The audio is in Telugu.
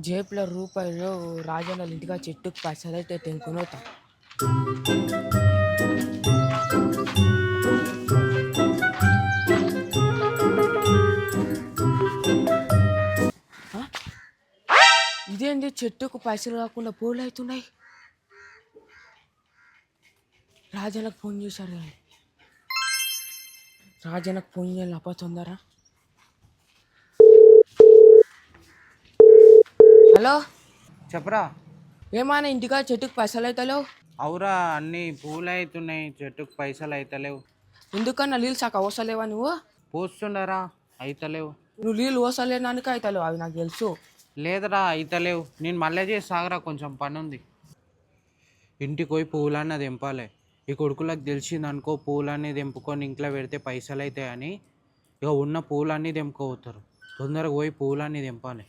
జేబులో రూపాయలు రాజన్న ఇంటిగా చెట్టుకు పైసలైతే తెంకునోతా. ఆ? ఇదేంటి చెట్టుకు పైసలు కాకుండా పూలు అవుతున్నాయి. రాజన్నకు ఫోన్ చేశాడు కానీ రాజన్నకు ఫోన్ చేయాలి అప్ప తొందర. హలో, చెప్పరా. ఏమైనా ఇంటికా చెట్టుకు పైసలు అవుతలేవు? అవురా, అన్ని పూలు అవుతున్నాయి, చెట్టుకు పైసలు అవుతలేవు. ఎందుకన్నా నీళ్ళు సగం అవసరలేవా నువ్వు? పోస్తుండరా, అవుతలేవు. నువ్వు నీళ్ళు ఓసలేనానికి అవుతలేవు, అవి నాకు తెలుసు. లేదరా, అవుతలేవు. నేను మళ్ళీ చేసి సాగరా, కొంచెం పని ఉంది. ఇంటికి పోయి పూలన్నీ తెంపాలి. ఈ కొడుకులకు తెలిసింది అనుకో, పూలన్నీ తెంపుకొని ఇంట్లో పెడితే పైసలు అవుతాయని ఇక ఉన్న పూలన్నీ తెంపుకోపోతారు. తొందరగా పోయి పూలన్నీ తెంపాలి.